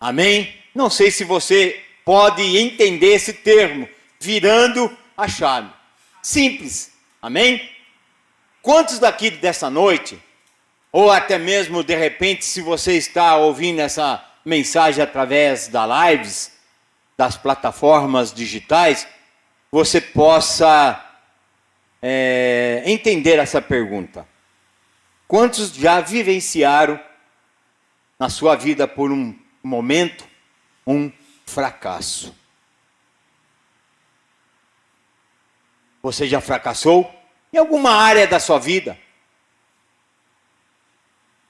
Amém? Não sei se você pode entender esse termo, virando a chave. Simples. Amém? Quantos daqui dessa noite, ou até mesmo de repente, se você está ouvindo essa mensagem através da lives, das plataformas digitais, você possa entender essa pergunta. Quantos já vivenciaram na sua vida por um momento um fracasso? Você já fracassou em alguma área da sua vida?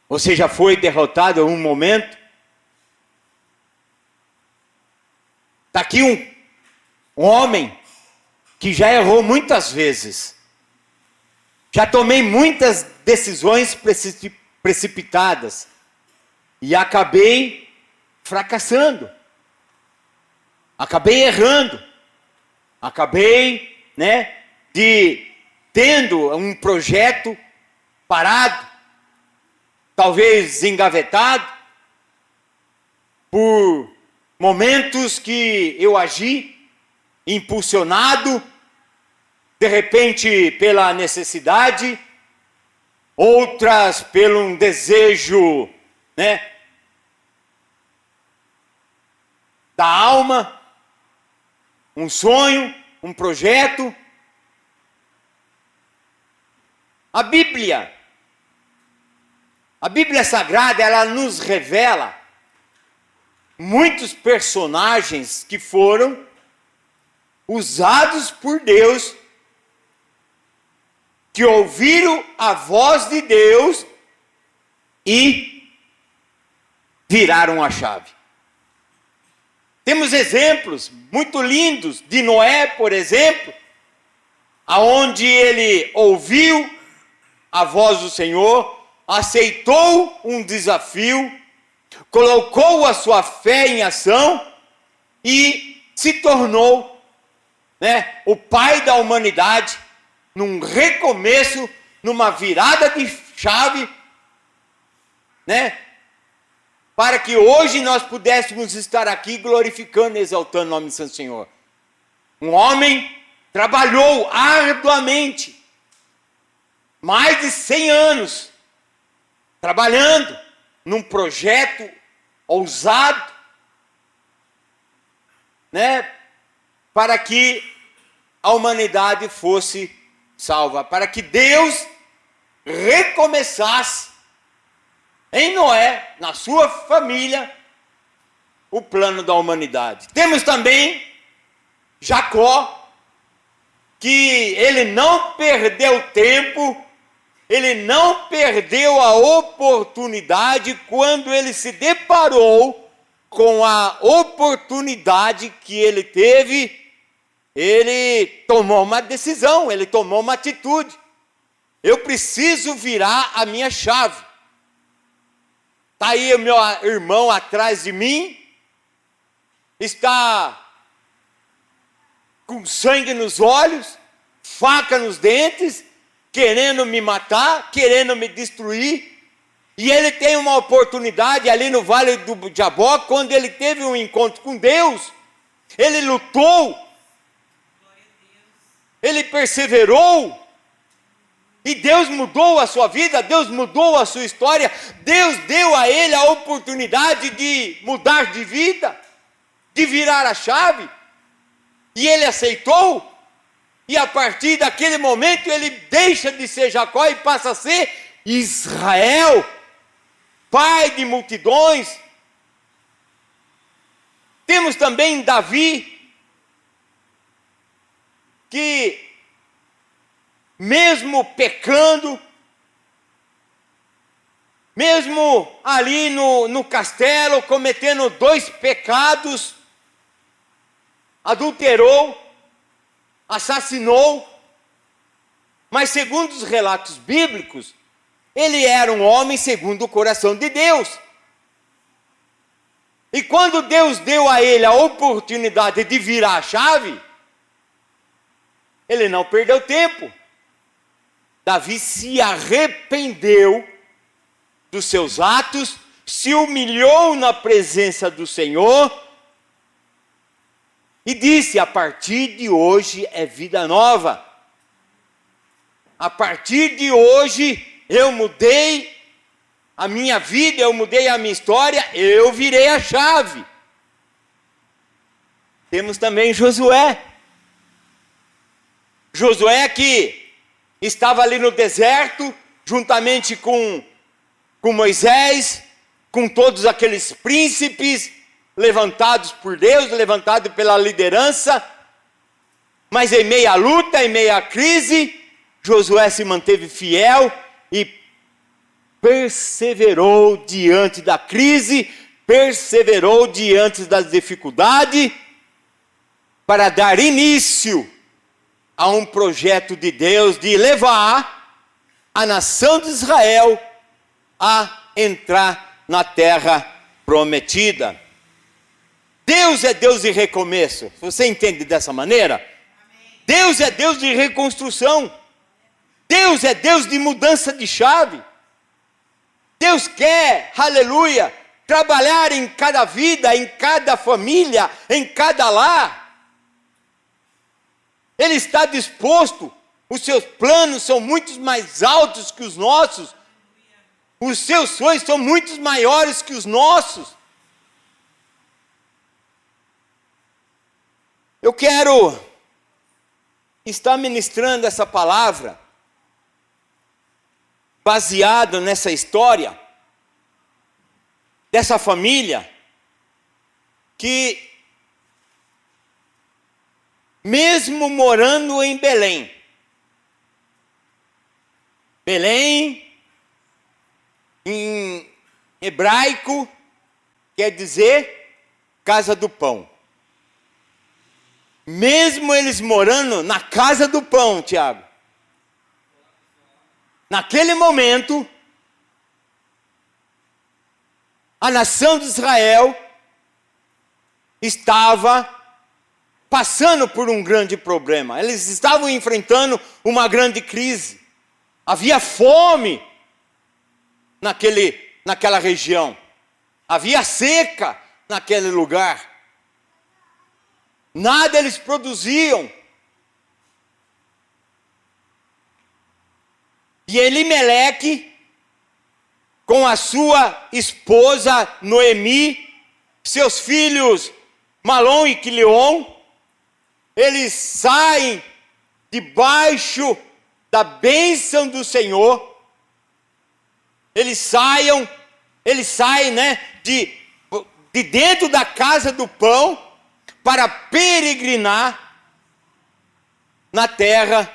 Você já foi derrotado em um momento? Está aqui um homem que já errou muitas vezes. Já tomei muitas decisões precipitadas e acabei fracassando. Acabei errando. Acabei, tendo um projeto parado, talvez engavetado, por momentos que eu agi impulsionado, de repente pela necessidade, outras pelo um desejo, da alma, um sonho, um projeto. A Bíblia Sagrada, ela nos revela muitos personagens que foram usados por Deus, que ouviram a voz de Deus e viraram a chave. Temos exemplos muito lindos de Noé, por exemplo, aonde ele ouviu a voz do Senhor, aceitou um desafio, colocou a sua fé em ação e se tornou, o pai da humanidade, num recomeço, numa virada de chave, para que hoje nós pudéssemos estar aqui glorificando e exaltando o nome do Santo Senhor. Um homem trabalhou arduamente, mais de 100 anos, trabalhando num projeto ousado, para que a humanidade fosse salva, para que Deus recomeçasse em Noé, na sua família, o plano da humanidade. Temos também Jacó, que ele não perdeu tempo, ele não perdeu a oportunidade. Quando ele se deparou com a oportunidade que ele teve, ele tomou uma decisão, ele tomou uma atitude. Eu preciso virar a minha chave. Está aí o meu irmão atrás de mim, está com sangue nos olhos, faca nos dentes, querendo me matar, querendo me destruir. E ele tem uma oportunidade ali no Vale do Jaboque, quando ele teve um encontro com Deus, ele lutou, ele perseverou, e Deus mudou a sua vida, Deus mudou a sua história, Deus deu a ele a oportunidade de mudar de vida, de virar a chave, e ele aceitou, e a partir daquele momento ele deixa de ser Jacó e passa a ser Israel, pai de multidões. Temos também Davi, que mesmo pecando, mesmo ali no castelo, cometendo 2 pecados, adulterou, assassinou, mas segundo os relatos bíblicos, ele era um homem segundo o coração de Deus. E quando Deus deu a ele a oportunidade de virar a chave, ele não perdeu tempo. Davi se arrependeu dos seus atos, se humilhou na presença do Senhor e disse: a partir de hoje é vida nova. A partir de hoje eu mudei a minha vida, eu mudei a minha história, eu virei a chave. Temos também Josué. Josué que estava ali no deserto, juntamente com Moisés, com todos aqueles príncipes levantados por Deus, levantados pela liderança, mas em meio à luta, em meio à crise, Josué se manteve fiel e perseverou diante da crise, perseverou diante das dificuldades, para dar início a um projeto de Deus de levar a nação de Israel a entrar na terra prometida. Deus é Deus de recomeço. Você entende dessa maneira? Amém. Deus é Deus de reconstrução. Deus é Deus de mudança de chave. Deus quer, aleluia, trabalhar em cada vida, em cada família, em cada lar. Ele está disposto. Os seus planos são muito mais altos que os nossos. Os seus sonhos são muito maiores que os nossos. Eu quero estar ministrando essa palavra baseado nessa história dessa família que, mesmo morando em Belém, em hebraico, quer dizer casa do pão. Mesmo eles morando na casa do pão, Tiago, naquele momento, a nação de Israel estava passando por um grande problema. Eles estavam enfrentando uma grande crise. Havia fome naquela região. Havia seca naquele lugar. Nada eles produziam. E Elimeleque, com a sua esposa Noemi, seus filhos Malom e Quilion, eles saem debaixo da bênção do Senhor. Eles saem, né, de dentro da casa do pão para peregrinar na terra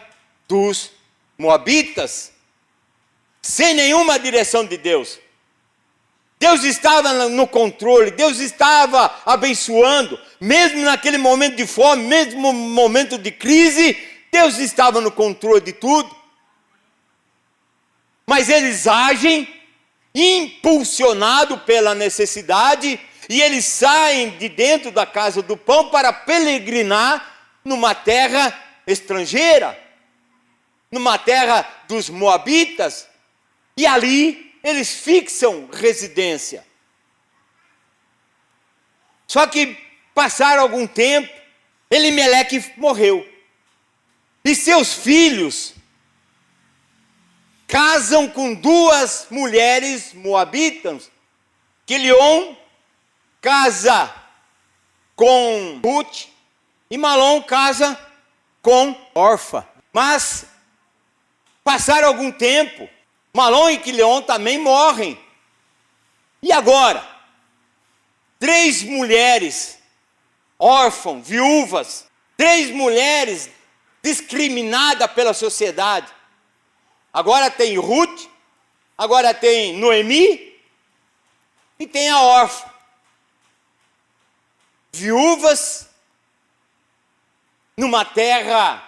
dos Moabitas, sem nenhuma direção de Deus. Deus estava no controle, Deus estava abençoando, mesmo naquele momento de fome, mesmo no momento de crise, Deus estava no controle de tudo. Mas eles agem impulsionados pela necessidade, e eles saem de dentro da casa do pão para peregrinar numa terra estrangeira, numa terra dos Moabitas, e ali eles fixam residência. Só que passaram algum tempo, Elimeleque morreu. E seus filhos casam com duas mulheres moabitas. Quilion casa com Ruth e Malom casa com Orfa. Mas passaram algum tempo, Malom e Quilion também morrem. E agora? 3 mulheres órfãs, viúvas, 3 mulheres discriminadas pela sociedade. Agora tem Ruth, agora tem Noemi e tem a órfã. Viúvas numa terra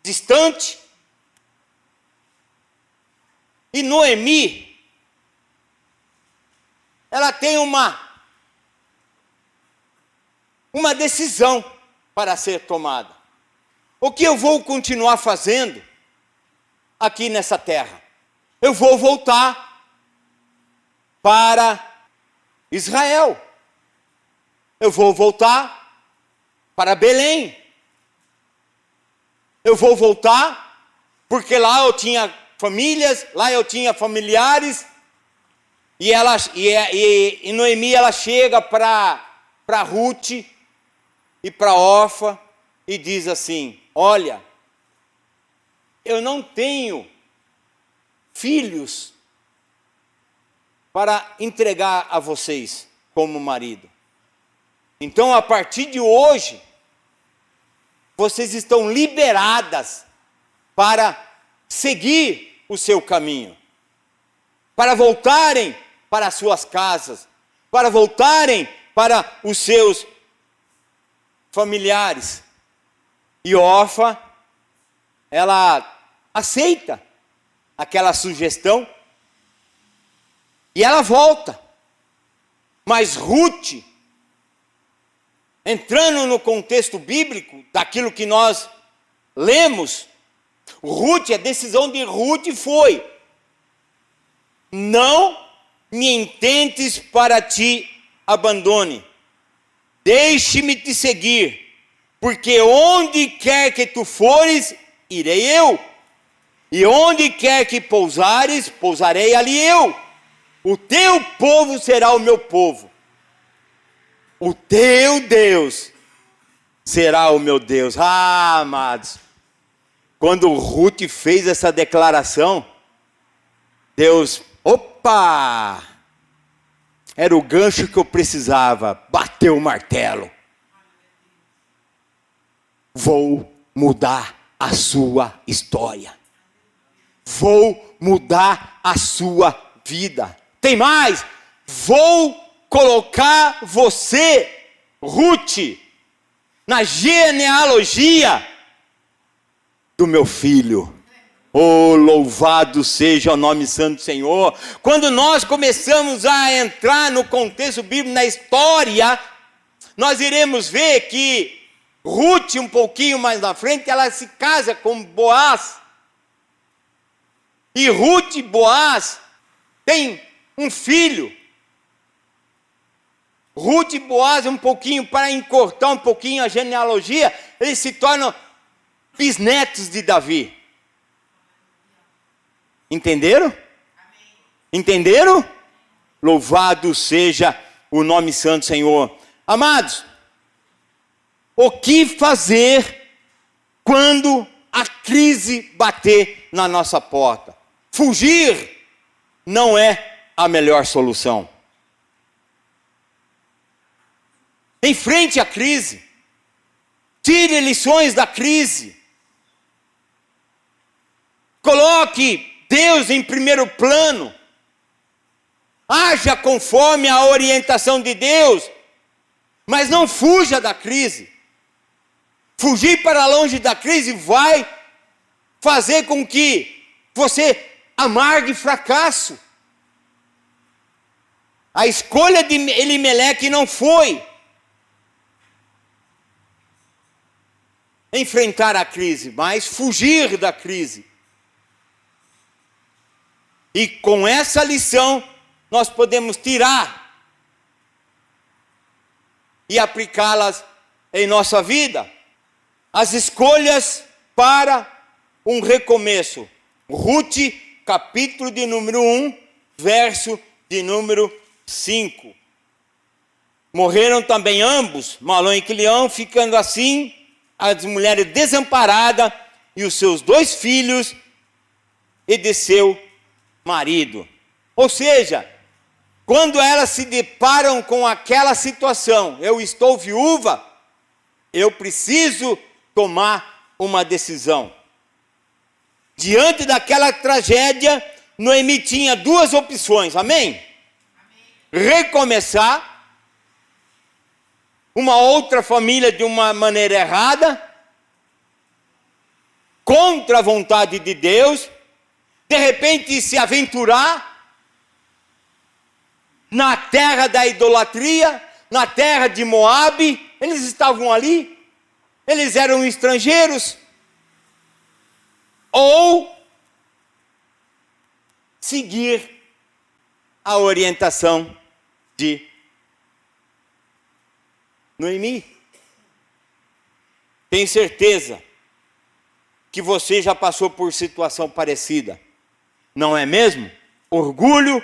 distante. E Noemi, ela tem uma decisão para ser tomada. O que eu vou continuar fazendo aqui nessa terra? Eu vou voltar para Israel. Eu vou voltar para Belém. Eu vou voltar porque lá eu tinha famílias, lá eu tinha familiares. E Noemi, ela chega para Ruth e para Orfa e diz assim: olha, eu não tenho filhos para entregar a vocês como marido. Então, a partir de hoje, vocês estão liberadas para seguir o seu caminho, para voltarem para as suas casas, para voltarem para os seus familiares. E Orfa, ela aceita aquela sugestão e ela volta. Mas Ruth, entrando no contexto bíblico daquilo que nós lemos, a decisão de Ruth foi: não me intentes para ti abandone, deixe-me te seguir, porque onde quer que tu fores, irei eu, e onde quer que pousares, pousarei ali eu. O teu povo será o meu povo, o teu Deus será o meu Deus. Ah, amados, quando Ruth fez essa declaração, Deus, opa, era o gancho que eu precisava, bateu o martelo. Vou mudar a sua história, vou mudar a sua vida. Tem mais, vou colocar você, Ruth, na genealogia do meu filho. Oh, louvado seja o nome santo do Senhor. Quando nós começamos a entrar no contexto bíblico, na história, nós iremos ver que Ruth, um pouquinho mais na frente, ela se casa com Boaz. E Ruth e Boaz têm um filho. Ruth e Boaz, um pouquinho, para encurtar um pouquinho a genealogia, eles se tornam bisnetos de Davi. Entenderam? Entenderam? Louvado seja o nome santo do Senhor. Amados, o que fazer quando a crise bater na nossa porta? Fugir não é a melhor solução. Enfrente a crise. Tire lições da crise. Coloque Deus em primeiro plano. Haja conforme a orientação de Deus. Mas não fuja da crise. Fugir para longe da crise vai fazer com que você amargue fracasso. A escolha de Elimeleque não foi enfrentar a crise, mas fugir da crise. E com essa lição, nós podemos tirar e aplicá-las em nossa vida. As escolhas para um recomeço. Ruth, capítulo de número 1, verso de número 5. Morreram também ambos, Malom e Quilião, ficando assim as mulheres desamparadas e os seus 2 filhos e de seu marido. Ou seja, quando elas se deparam com aquela situação, eu estou viúva, eu preciso tomar uma decisão. Diante daquela tragédia, Noemi tinha 2 opções, amém? Recomeçar uma outra família de uma maneira errada, contra a vontade de Deus, de repente se aventurar na terra da idolatria, na terra de Moabe. Eles estavam ali, eles eram estrangeiros. Ou seguir a orientação de Noemi. Tenho certeza que você já passou por situação parecida, não é mesmo? Orgulho,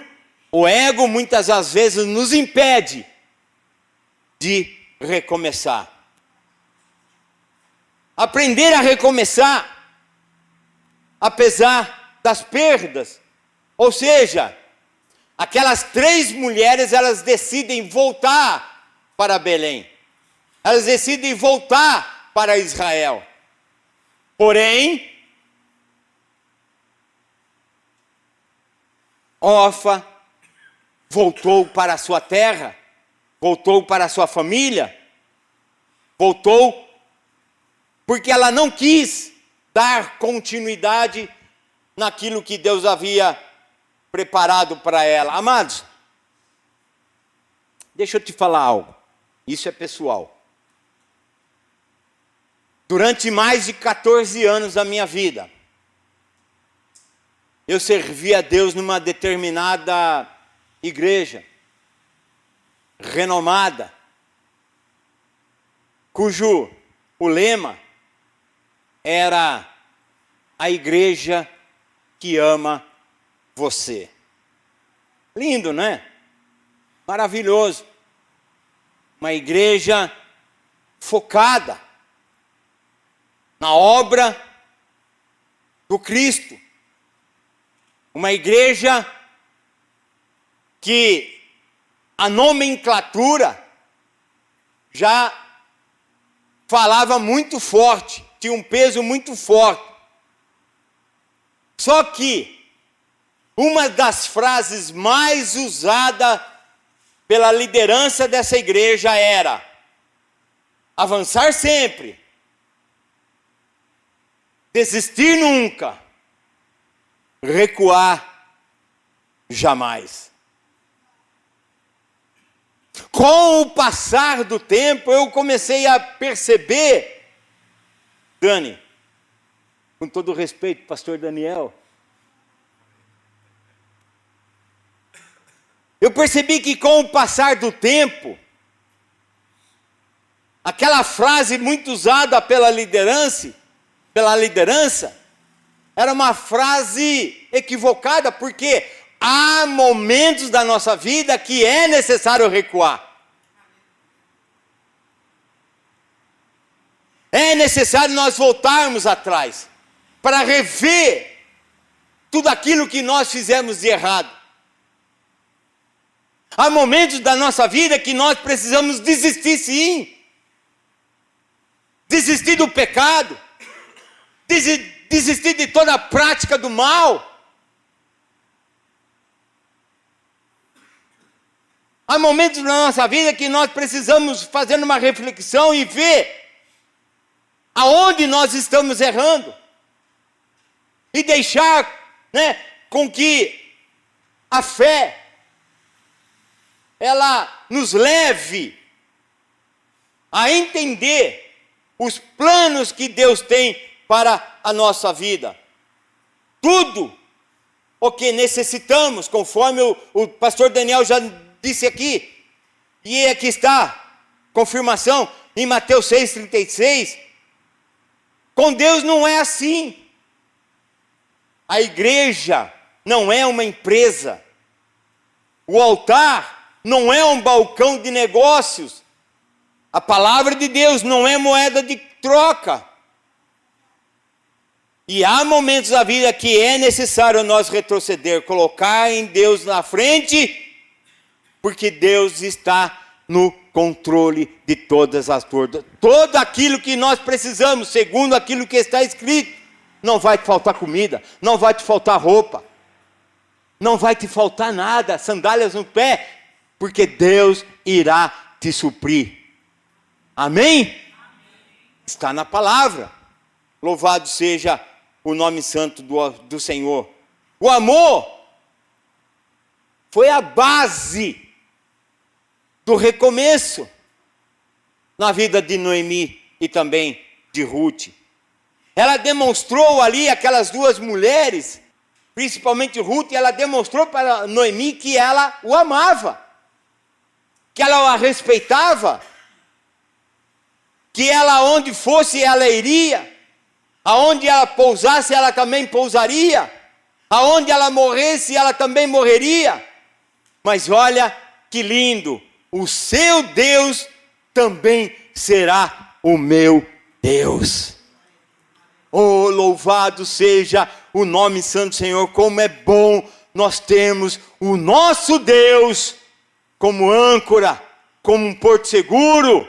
o ego muitas das vezes nos impede de recomeçar. Aprender a recomeçar, apesar das perdas. Ou seja, aquelas 3 mulheres, elas decidem voltar para Belém. Elas decidem voltar para Israel. Porém, Orfa voltou para a sua terra, voltou para a sua família, voltou porque ela não quis dar continuidade naquilo que Deus havia preparado para ela. Amados, deixa eu te falar algo, isso é pessoal. Durante mais de 14 anos da minha vida, eu servi a Deus numa determinada igreja, renomada, cujo o lema era a igreja que ama você. Lindo, né? Maravilhoso. Uma igreja focada na obra do Cristo. Uma igreja que a nomenclatura já falava muito forte, tinha um peso muito forte. Só que uma das frases mais usada pela liderança dessa igreja era: avançar sempre, desistir nunca, recuar jamais. Com o passar do tempo, eu comecei a perceber, Dani, com todo respeito, pastor Daniel, eu percebi que com o passar do tempo, aquela frase muito usada pela liderança, era uma frase equivocada, porque há momentos da nossa vida que é necessário recuar. É necessário nós voltarmos atrás, para rever tudo aquilo que nós fizemos de errado. Há momentos da nossa vida que nós precisamos desistir, sim. Desistir do pecado, desistir de toda a prática do mal. Há momentos na nossa vida que nós precisamos fazer uma reflexão e ver aonde nós estamos errando. E deixar, com que a fé, ela nos leve a entender os planos que Deus tem para a nossa vida. Tudo o que necessitamos, conforme o pastor Daniel já disse aqui, e aqui está, confirmação, em Mateus 6,36, com Deus não é assim. A igreja não é uma empresa. O altar não é um balcão de negócios. A palavra de Deus não é moeda de troca. E há momentos da vida que é necessário nós retroceder, colocar em Deus na frente, porque Deus está no controle de todas as coisas. Tudo aquilo que nós precisamos, segundo aquilo que está escrito. Não vai te faltar comida, não vai te faltar roupa, não vai te faltar nada, sandálias no pé, porque Deus irá te suprir. Amém? Está na palavra. Louvado seja o nome santo do Senhor. O amor foi a base do recomeço na vida de Noemi e também de Ruth. Ela demonstrou ali, aquelas 2 mulheres, principalmente Ruth, ela demonstrou para Noemi que ela o amava, que ela a respeitava, que ela onde fosse ela iria, aonde ela pousasse ela também pousaria, aonde ela morresse ela também morreria. Mas olha que lindo, o seu Deus também será o meu Deus. Oh, louvado seja o nome santo do Senhor. Como é bom nós termos o nosso Deus como âncora, como um porto seguro.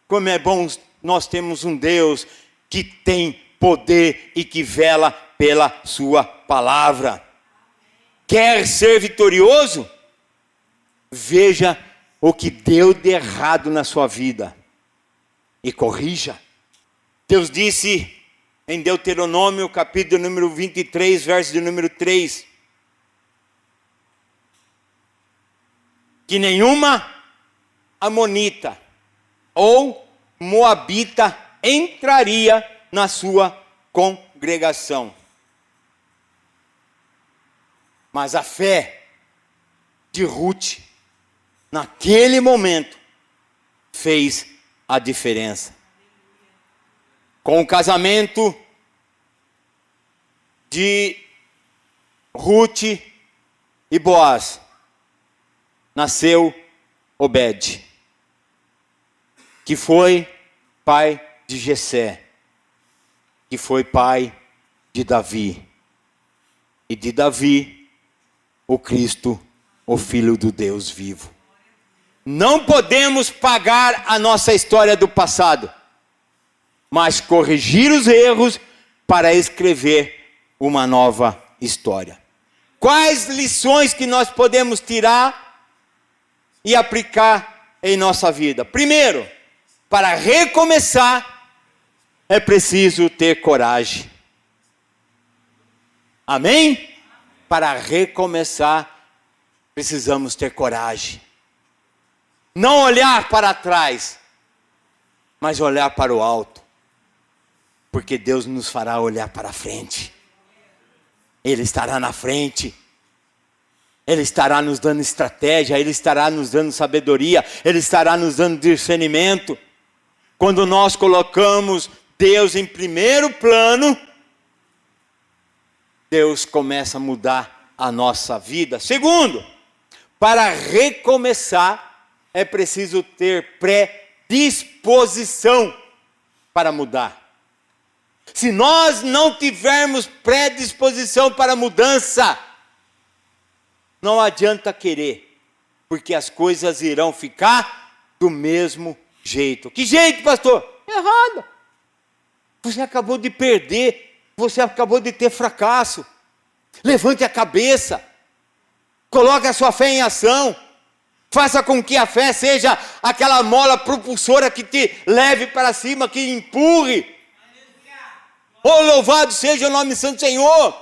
Como é bom nós termos um Deus que tem poder e que vela pela sua palavra. Quer ser vitorioso? Veja o que deu de errado na sua vida e corrija. Deus disse em Deuteronômio, capítulo número 23, verso de número 3, que nenhuma amonita ou moabita entraria na sua congregação. Mas a fé de Ruth, naquele momento, fez a diferença. Com o casamento de Ruth e Boaz, nasceu Obed, que foi pai de Jessé, que foi pai de Davi, e de Davi, o Cristo, o Filho do Deus vivo. Não podemos pagar a nossa história do passado, mas corrigir os erros para escrever uma nova história. Quais lições que nós podemos tirar e aplicar em nossa vida? Primeiro, para recomeçar, é preciso ter coragem. Amém? Para recomeçar, precisamos ter coragem. Não olhar para trás, mas olhar para o alto. Porque Deus nos fará olhar para frente. Ele estará na frente. Ele estará nos dando estratégia. Ele estará nos dando sabedoria. Ele estará nos dando discernimento. Quando nós colocamos Deus em primeiro plano, Deus começa a mudar a nossa vida. Segundo, para recomeçar, é preciso ter predisposição para mudar. Se nós não tivermos predisposição para mudança, não adianta querer, porque as coisas irão ficar do mesmo jeito. Que jeito, pastor? Errado. Você acabou de perder, você acabou de ter fracasso. Levante a cabeça, coloque a sua fé em ação, faça com que a fé seja aquela mola propulsora que te leve para cima, que empurre. Oh, louvado seja o nome santo do Senhor.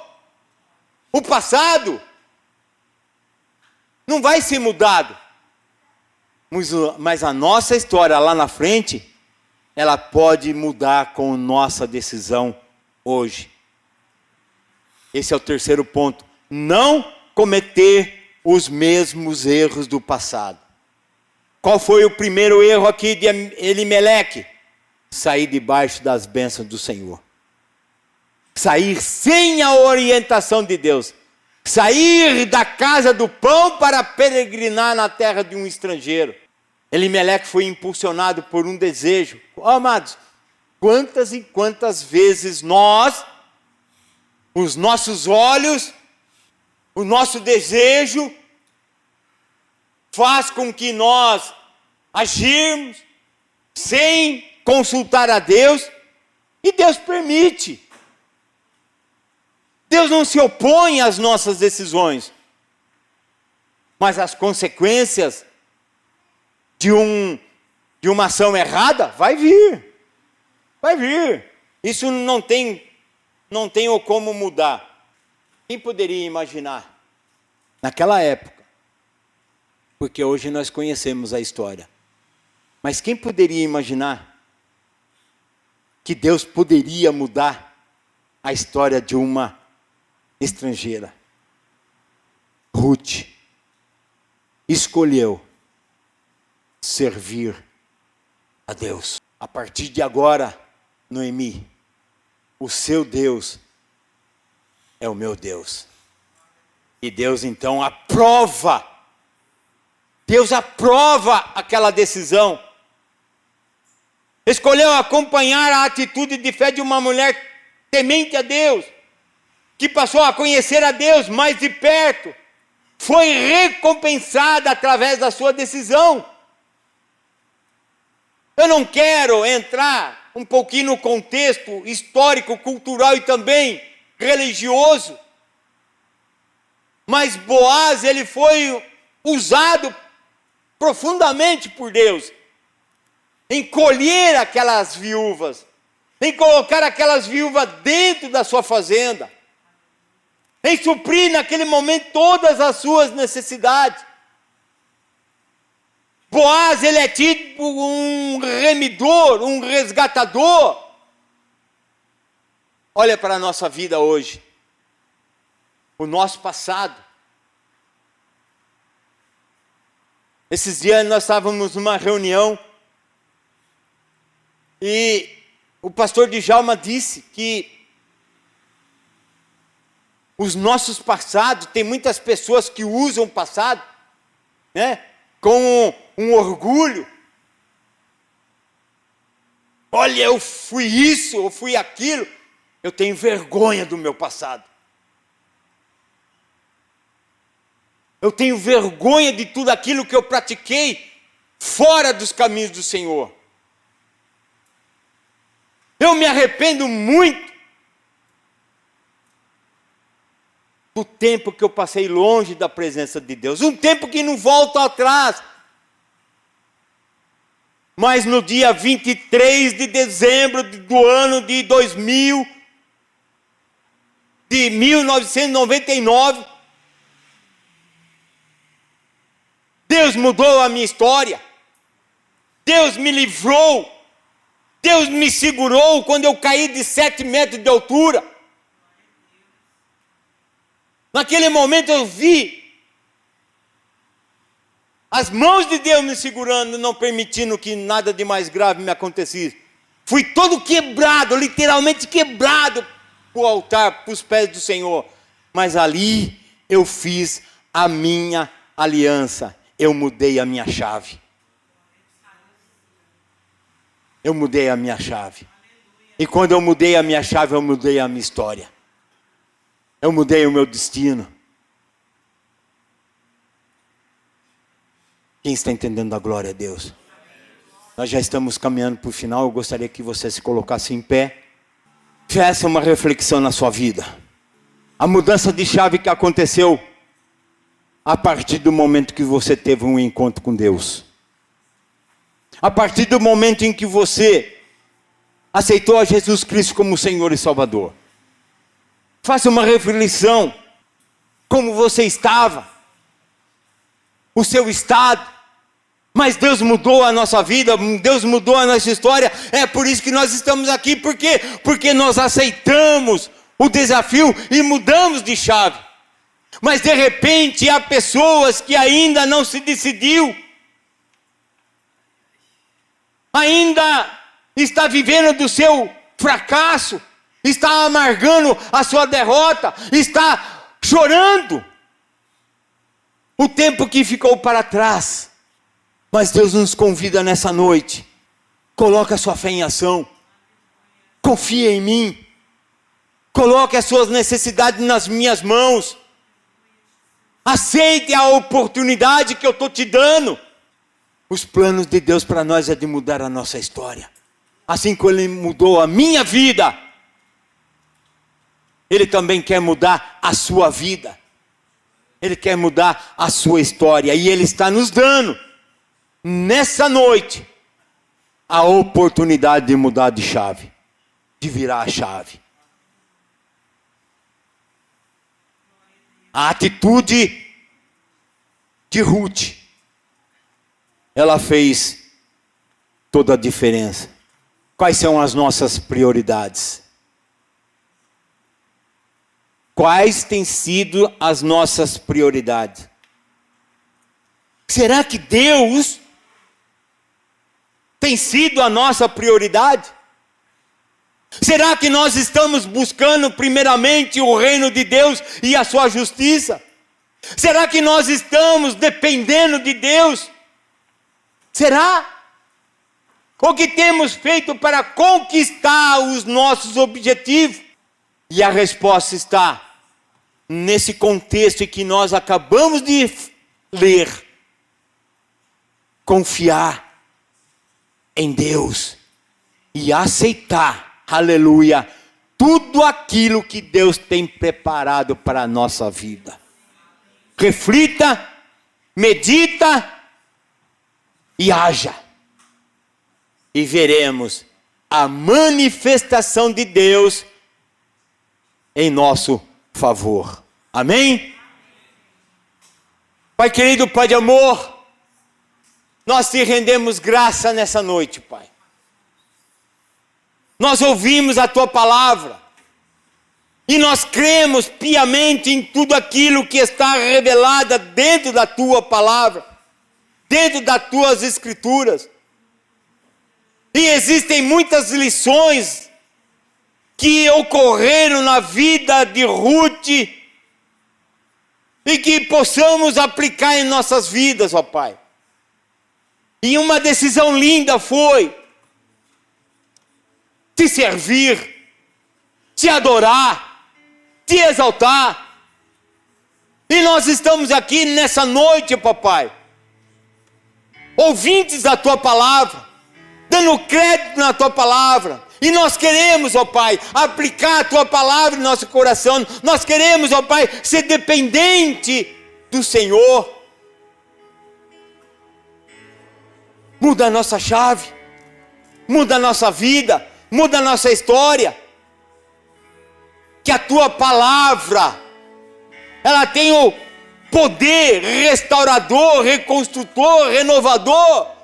O passado não vai ser mudado, mas a nossa história lá na frente, ela pode mudar com nossa decisão hoje. Esse é o terceiro ponto. Não cometer os mesmos erros do passado. Qual foi o primeiro erro aqui de Elimeleque? Sair debaixo das bênçãos do Senhor. Sair sem a orientação de Deus. Sair da casa do pão para peregrinar na terra de um estrangeiro. Elimeleque foi impulsionado por um desejo. Oh, amados, quantas e quantas vezes nós, os nossos olhos, o nosso desejo, faz com que nós agirmos sem consultar a Deus, e Deus permite. Deus não se opõe às nossas decisões, mas as consequências de uma ação errada vai vir. Vai vir. Isso não tem como mudar. Quem poderia imaginar? Naquela época, porque hoje nós conhecemos a história, mas quem poderia imaginar que Deus poderia mudar a história de uma estrangeira? Ruth escolheu servir a Deus. A partir de agora, Noemi, o seu Deus é o meu Deus. E Deus então aprova. Deus aprova aquela decisão. Escolheu acompanhar a atitude de fé de uma mulher temente a Deus, que passou a conhecer a Deus mais de perto. Foi recompensada através da sua decisão. Eu não quero entrar um pouquinho no contexto histórico, cultural e também religioso, mas Boaz, ele foi usado profundamente por Deus em colher aquelas viúvas, em colocar aquelas viúvas dentro da sua fazenda, em suprir naquele momento todas as suas necessidades. Boaz, ele é tipo um remidor, um resgatador. Olha para a nossa vida hoje, o nosso passado. Esses dias nós estávamos numa reunião e o pastor Djalma disse que os nossos passados, tem muitas pessoas que usam o passado, né, com um orgulho. Olha, eu fui isso, eu fui aquilo. Eu tenho vergonha do meu passado. Eu tenho vergonha de tudo aquilo que eu pratiquei fora dos caminhos do Senhor. Eu me arrependo muito do tempo que eu passei longe da presença de Deus. Um tempo que não volta atrás. Mas no dia 23 de dezembro do ano de 1999, Deus mudou a minha história. Deus me livrou. Deus me segurou quando eu caí de 7 metros de altura. Naquele momento eu vi as mãos de Deus me segurando, não permitindo que nada de mais grave me acontecesse. Fui todo quebrado, literalmente quebrado para o altar, para os pés do Senhor. Mas ali eu fiz a minha aliança. Eu mudei a minha chave. Eu mudei a minha chave. E quando eu mudei a minha chave, eu mudei a minha história. Eu mudei o meu destino. Quem está entendendo a glória a Deus? Nós já estamos caminhando para o final. Eu gostaria que você se colocasse em pé. Faça uma reflexão na sua vida. A mudança de chave que aconteceu a partir do momento que você teve um encontro com Deus. A partir do momento em que você aceitou a Jesus Cristo como Senhor e Salvador. Faça uma reflexão. Como você estava. O seu estado. Mas Deus mudou a nossa vida. Deus mudou a nossa história. É por isso que nós estamos aqui. Por quê? Porque nós aceitamos o desafio e mudamos de chave. Mas de repente há pessoas que ainda não se decidiu. Ainda está vivendo do seu fracasso. Está amargando a sua derrota. Está chorando o tempo que ficou para trás. Mas Deus nos convida nessa noite. Coloque a sua fé em ação. Confie em mim. Coloque as suas necessidades nas minhas mãos. Aceite a oportunidade que eu estou te dando. Os planos de Deus para nós é de mudar a nossa história. Assim como Ele mudou a minha vida, Ele também quer mudar a sua vida. Ele quer mudar a sua história. E Ele está nos dando, nessa noite, a oportunidade de mudar de chave. De virar a chave. A atitude de Ruth, ela fez toda a diferença. Quais são as nossas prioridades? quais têm sido as nossas prioridades? Será que Deus tem sido a nossa prioridade? Será que nós estamos buscando primeiramente o reino de Deus e a sua justiça? Será que nós estamos dependendo de Deus? Será? O que temos feito para conquistar os nossos objetivos? E a resposta está nesse contexto que nós acabamos de ler. Confiar em Deus e aceitar, aleluia, tudo aquilo que Deus tem preparado para a nossa vida. Reflita, medita e haja. E veremos a manifestação de Deus em nosso favor. Amém? Pai querido, Pai de amor, nós te rendemos graça nessa noite, Pai. Nós ouvimos a Tua palavra. E nós cremos piamente em tudo aquilo que está revelado dentro da Tua palavra. Dentro das Tuas escrituras. E existem muitas lições que ocorreram na vida de Ruth e que possamos aplicar em nossas vidas, ó Pai. E uma decisão linda foi te servir, te adorar, te exaltar. E nós estamos aqui nessa noite, papai, ouvintes da Tua palavra, dando crédito na Tua palavra. E nós queremos, ó Pai, aplicar a Tua palavra em nosso coração. Nós queremos, ó Pai, ser dependente do Senhor. Muda a nossa chave, muda a nossa vida, muda a nossa história. Que a Tua palavra, ela tem o poder restaurador, reconstrutor, renovador,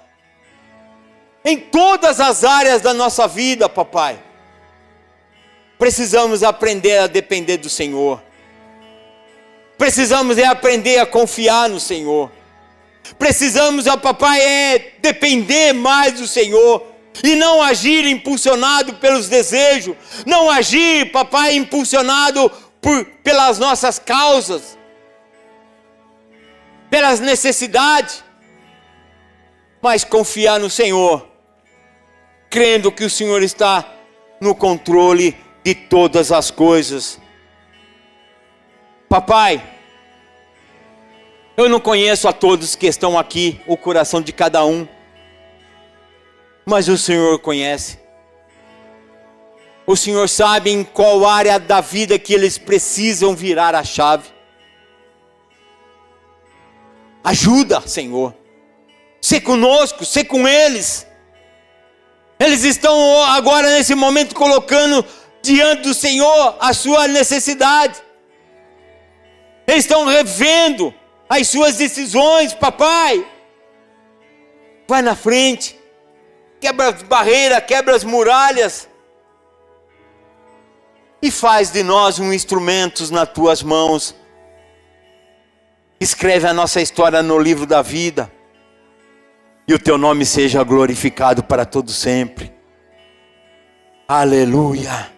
em todas as áreas da nossa vida, papai. Precisamos aprender a depender do Senhor. Precisamos aprender a confiar no Senhor. Precisamos, papai, depender mais do Senhor. E não agir impulsionado pelos desejos. Não agir, papai, impulsionado pelas nossas causas. Pelas necessidades. Mas confiar no Senhor. Crendo que o Senhor está no controle de todas as coisas. Papai, eu não conheço a todos que estão aqui, o coração de cada um. Mas o Senhor conhece. O Senhor sabe em qual área da vida que eles precisam virar a chave. Ajuda, Senhor. Sê conosco, sê com eles. Eles estão agora nesse momento colocando diante do Senhor a sua necessidade. Eles estão revendo as suas decisões, papai. Vai na frente. Quebra as barreiras, quebra as muralhas. E faz de nós um instrumento nas Tuas mãos. Escreve a nossa história no livro da vida. E o Teu nome seja glorificado para todo sempre. Aleluia.